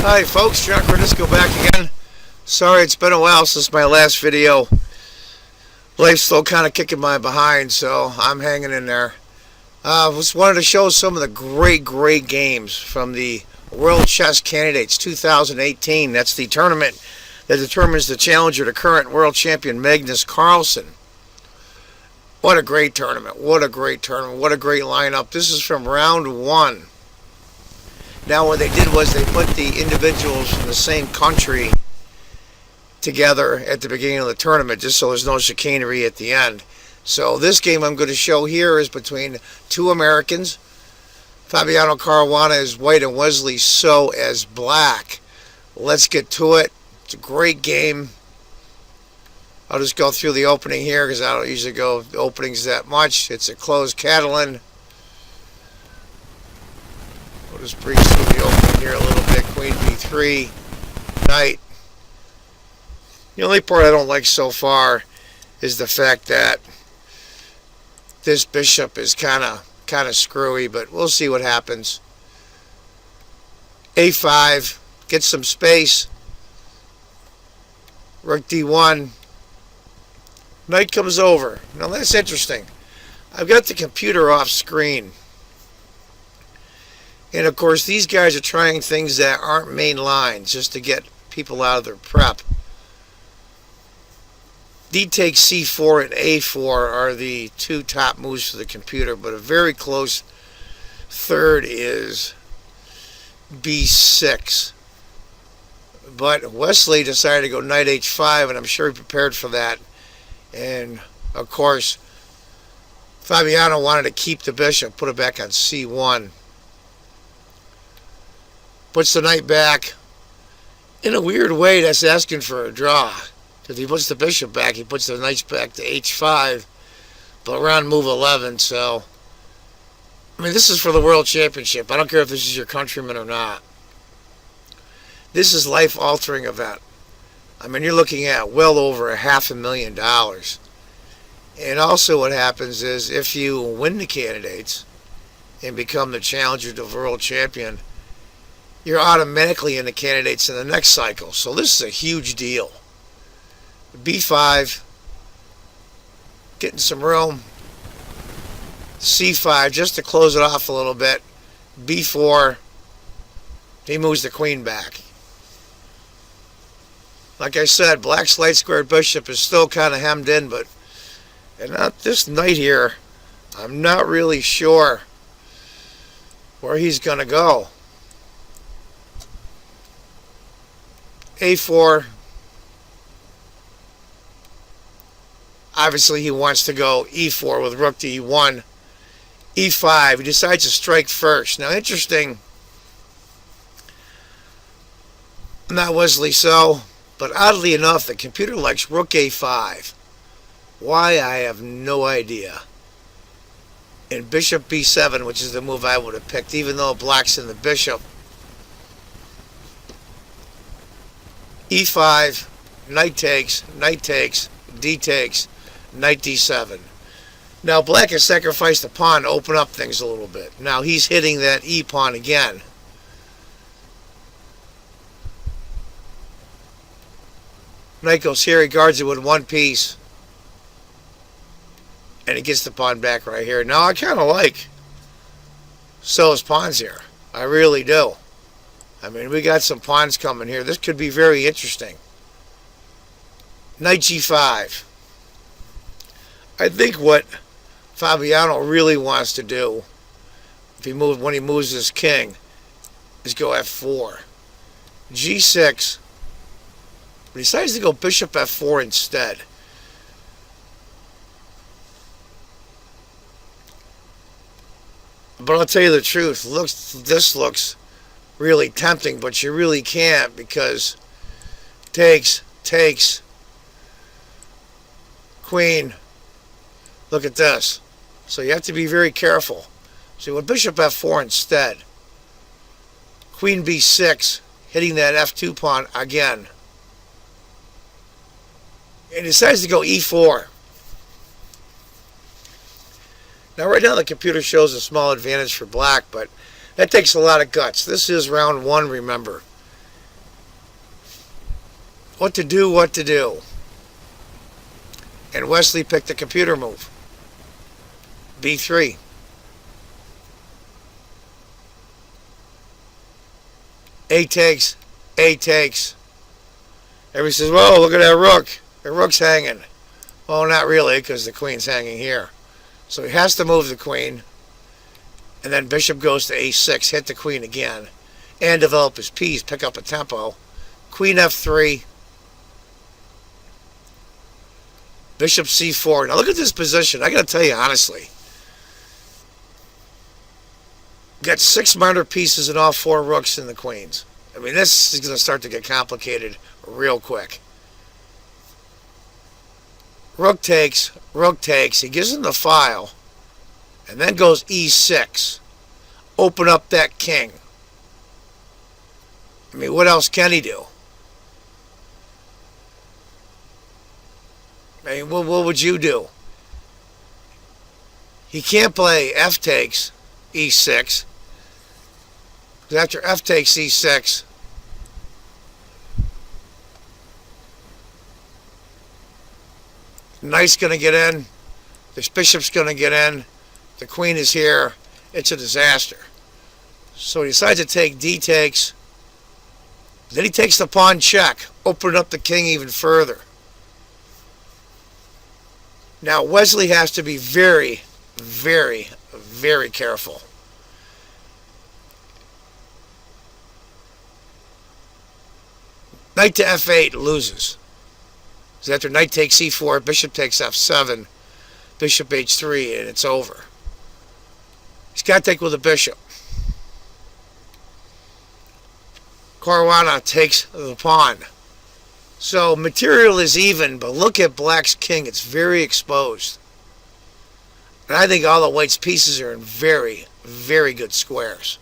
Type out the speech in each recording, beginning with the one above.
Hi folks, Caruana back again. Sorry it's been a while since my last video. Life's still kind of kicking my behind, so I'm hanging in there. Just wanted to show some of the great games from the World Chess Candidates 2018. That's the tournament that determines the challenger to current world champion Magnus Carlsen. What a great tournament. What a great lineup. This is from round one. Now what they did was they put the individuals from the same country together at the beginning of the tournament just so there's no chicanery at the end. So this game I'm going to show here is between two Americans. Fabiano Caruana is white and Wesley So as black. Let's get to it. It's a great game. I'll just go through the opening here because I don't usually go openings that much. It's a closed Catalan. We'll just breeze through the opening here a little bit. Queen b3, knight. The only part I don't like so far is the fact that this bishop is kind of screwy, but we'll see what happens. a5, get some space. Rd.1, knight comes over. Now that's interesting. I've got the computer off screen. And of course these guys are trying things that aren't main lines just to get people out of their prep. D takes c4 and a4 are the two top moves for the computer, but a very close third is b6. But Wesley decided to go knight h5, and I'm sure he prepared for that. And of course Fabiano wanted to keep the bishop, put it back on c1. Puts the knight back. In a weird way, that's asking for a draw. If he puts the bishop back, he puts the knights back to h5. But we're on move 11, so... I mean, this is for the World Championship. I don't care if this is your countryman or not. This is life-altering event. I mean, you're looking at well over $500,000. And also what happens is, if you win the candidates and become the challenger to the World Champion, you're automatically in the candidates in the next cycle. So this is a huge deal. b5, getting some room. c5, just to close it off a little bit. b4, he moves the queen back. Like I said, black's light squared bishop is still kind of hemmed in, but and not this knight here, I'm not really sure where he's going to go. a4, obviously he wants to go e4 with rook to e1. e5, he decides to strike first. Now interesting, not Wesley So, but oddly enough the computer likes rook a5. Why, I have no idea. And bishop b7, which is the move I would have picked, even though black's in the bishop. e5, knight takes, d takes, knight d7. Now black has sacrificed a pawn to open up things a little bit. Now he's hitting that e pawn again. Knight goes here, he guards it with one piece. And he gets the pawn back right here. Now I kind of like So's pawns here. I really do. I mean, we got some pawns coming here. This could be very interesting. Knight g5. I think what Fabiano really wants to do, when he moves his king, is go f4. g6. But he decides to go bishop f4 instead. But I'll tell you the truth, this looks really tempting, but you really can't, because takes, queen. Look at this. So you have to be very careful. So with bishop f4 instead. Queen b6, hitting that f2 pawn again. And he decides to go e4. Now right now the computer shows a small advantage for black, but that takes a lot of guts. This is round one, remember. what to do. And Wesley picked the computer move. B3. A takes. Everybody says, whoa, look at that rook. The rook's hanging. Well, not really, because the queen's hanging here. So he has to move the queen. And then bishop goes to a6, hit the queen again. And develop his piece, pick up a tempo. Queen f3. Bishop c4. Now look at this position. I got to tell you honestly. Got 6 minor pieces and all 4 rooks and the queens. I mean, this is going to start to get complicated real quick. Rook takes. He gives him the file. And then goes e6. Open up that king. I mean, what else can he do? I mean, what would you do? He can't play f takes e6. Because after f takes e6, knight's going to get in. This bishop's going to get in. The queen is here. It's a disaster. So he decides to take d takes. Then he takes the pawn check, opening up the king even further. Now Wesley has to be very, very, very careful. Knight to f8 loses. So after knight takes e4, bishop takes f7, bishop h3, and it's over. He's got to take with a bishop. Caruana takes the pawn. So material is even, but look at black's king. It's very exposed. And I think all the white's pieces are in very, very good squares.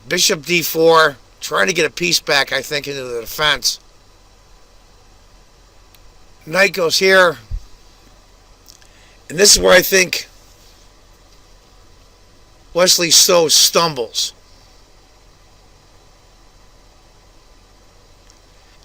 Bishop d4, trying to get a piece back, I think, into the defense. Knight goes here. And this is where I think Wesley so stumbles.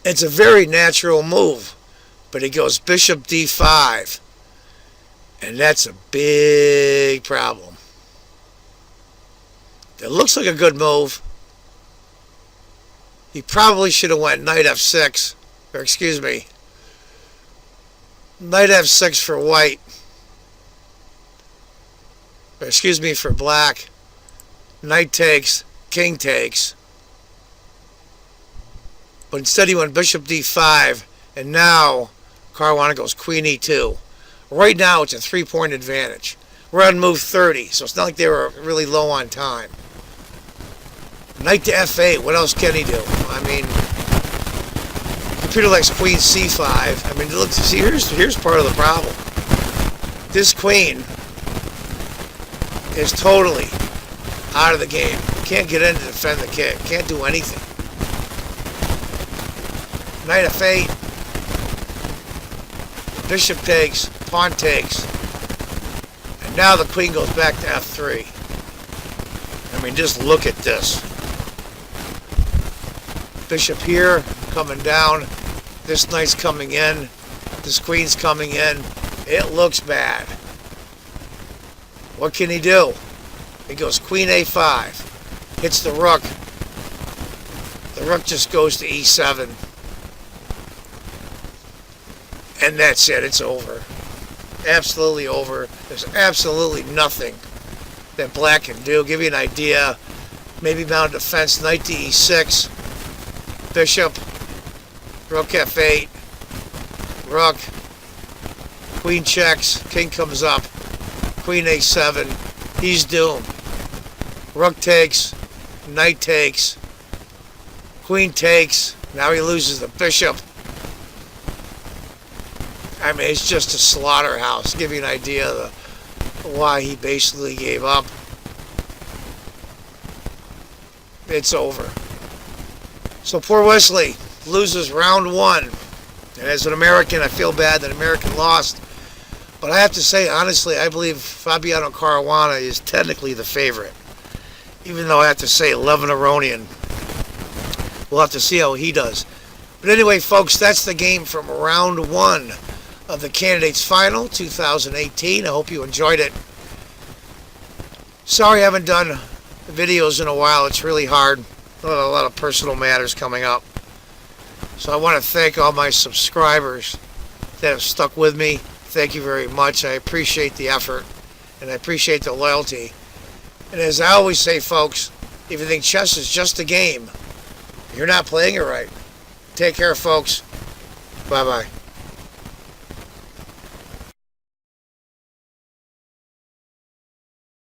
It's a very natural move, but he goes bishop d5, and that's a big problem. It looks like a good move. He probably should have went knight f6, or excuse me, knight f6 for white, or excuse me, for black. Knight takes, king takes. But instead he went bishop d5, and now Caruana goes queen e2. Right now it's a 3-point advantage. We're on move 30, so it's not like they were really low on time. Knight to f8, what else can he do? I mean, computer likes queen c5. I mean, look, see, here's part of the problem. This queen is totally out of the game. Can't get in to defend the king. Can't do anything. Knight f8, bishop takes, pawn takes, and now the queen goes back to f3. I mean, just look at this. Bishop here, coming down, this knight's coming in, this queen's coming in. It looks bad. What can he do? He goes queen a5, hits the rook. The rook just goes to e7. And that's it. It's over. Absolutely over. There's absolutely nothing that black can do. Give you an idea. Maybe mount defense. Knight to e6. Bishop. Rook f8. Rook. Queen checks. King comes up. Queen a7. He's doomed. Rook takes. Knight takes. Queen takes. Now he loses the bishop. I mean, it's just a slaughterhouse. Give you an idea of why he basically gave up. It's over. So poor Wesley loses round 1. And as an American, I feel bad that American lost. But I have to say, honestly, I believe Fabiano Caruana is technically the favorite. Even though I have to say, Levan Aronian. We'll have to see how he does. But anyway, folks, that's the game from round 1 of the Candidates Final 2018. I hope you enjoyed it. Sorry I haven't done videos in a while. It's really hard. A lot of personal matters coming up. So I want to thank all my subscribers that have stuck with me. Thank you very much. I appreciate the effort and I appreciate the loyalty. And as I always say, folks, if you think chess is just a game, you're not playing it right. Take care, folks. Bye-bye.